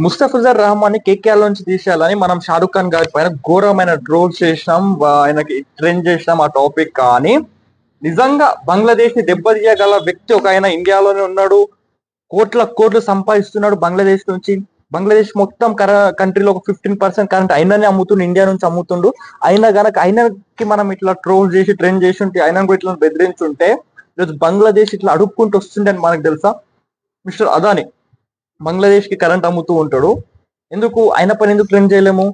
ముస్తఫిజర్ రహమాన్ ని కేకేఆర్ నుంచి తీసేయాలని మనం షారుఖ్ ఖాన్ గారి పైన ఘోరమైన ట్రోల్ చేసినాం, ఆయనకి ట్రెండ్ చేసినాం ఆ టాపిక్. కానీ నిజంగా బంగ్లాదేశ్ ని దెబ్బతీయగల వ్యక్తి ఒక ఆయన ఇండియాలోనే ఉన్నాడు. కోట్ల కోట్లు సంపాదిస్తున్నాడు బంగ్లాదేశ్ నుంచి. బంగ్లాదేశ్ మొత్తం కంట్రీలో ఒక 15% కరెంట్ ఆయననే అమ్ముతుండు, ఇండియా నుంచి అమ్ముతుండు. అయినా గనక ఆయనకి మనం ఇట్లా ట్రోల్ చేసి ట్రెండ్ చేసి ఉంటే, ఆయన కూడా ఇట్లా బెదిరించుంటే ఈరోజు బంగ్లాదేశ్ ఇట్లా అడుక్కుంటూ వస్తుండే అని మనకు తెలుసా? మిస్టర్ అదాని బంగ్లాదేశ్ కి కరెంట్ అమ్ముతూ ఉంటాడు. ఎందుకు ఆయన పని ఎందుకు ట్రెండ్ చేయలేము?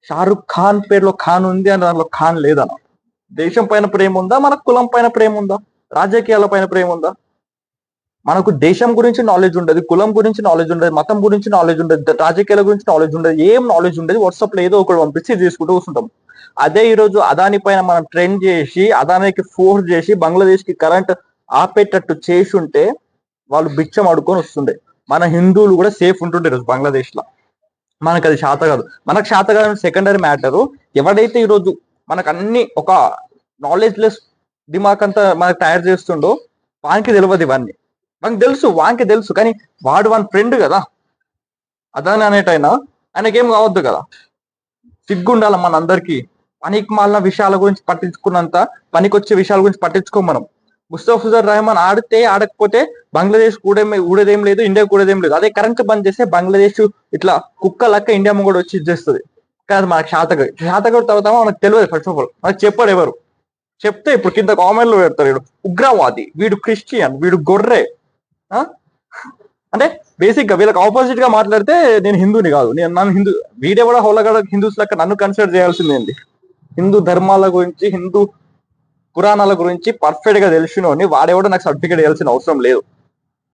షారుఖ్ ఖాన్ పేరులో ఖాన్ ఉంది అని దాంట్లో ఖాన్ లేదన్న. దేశం పైన ప్రేమ ఉందా? మనకు కులం పైన ప్రేమ ఉందా? రాజకీయాల పైన ప్రేమ ఉందా? మనకు దేశం గురించి నాలెడ్జ్ ఉండదు, కులం గురించి నాలెడ్జ్ ఉండదు, మతం గురించి నాలెడ్జ్ ఉండదు, రాజకీయాల గురించి నాలెడ్జ్ ఉండదు, ఏం నాలెడ్జ్ ఉండదు. వాట్సాప్ లో ఏదో ఒకటి పంపించి తీసుకుంటూ వస్తుంటాం. అదే ఈ రోజు అదాని పైన మనం ట్రెండ్ చేసి అదానికి ఫోర్స్ చేసి బంగ్లాదేశ్ కి కరెంట్ ఆపేటట్టు చేసి ఉంటే వాళ్ళు బిచ్చం అడుకొని వస్తుండే. మన హిందువులు కూడా సేఫ్ ఉంటుండే ఈరోజు బంగ్లాదేశ్ లో. మనకు అది శాత కాదు. మనకు శాత కాదు సెకండరీ మ్యాటరు. ఎవడైతే ఈరోజు మనకు అన్ని ఒక నాలెడ్జ్ లెస్ దిమాక్ అంతా మనకు తయారు చేస్తుండో వానికి తెలియదు ఇవన్నీ. మనకు తెలుసు, వానికి తెలుసు, కానీ వాడు వాని ఫ్రెండ్ కదా అదాని అనేటైనా, ఆయనకేం కావద్దు కదా. సిగ్గుండాల మన అందరికి. పనికి మాలిన విషయాల గురించి పట్టించుకున్నంత పనికొచ్చే విషయాల గురించి పట్టించుకోం మనం. ముస్తఫిజర్ రహమాన్ ఆడితే ఆడకపోతే బంగ్లాదేశ్ ఊడేదేం లేదు, ఇండియా కూడేదేం లేదు. అదే కరెంట్ బంద్ చేస్తే బంగ్లాదేశ్ ఇట్లా కుక్క లెక్క ఇండియా కూడా వచ్చి ఇచ్చేస్తుంది. కానీ మనకు శాతగడి తర్వాత మనకు తెలియదు. ఫస్ట్ ఆఫ్ ఆల్ మనకు చెప్పాడు ఎవరు చెప్తే ఇప్పుడు కింద కామెంట్ లో పెడతారు, వీడు ఉగ్రవాది, వీడు క్రిస్టియన్, వీడు గొర్రె. అంటే బేసిక్ గా వీళ్ళకి ఆపోజిట్ గా మాట్లాడితే నేను హిందూని కాదు, నన్ను హిందూ వీడెవడ హోలగడ హిందూస్ లెక్క నన్ను కన్సిడర్ చేయాల్సిందేంది? హిందూ ధర్మాల గురించి, హిందూ పురాణాల గురించి పర్ఫెక్ట్ గా తెలిసినోని వాడెవడో నాకు సర్టిఫికేట్ ఇవ్వాల్సిన అవసరం లేదు.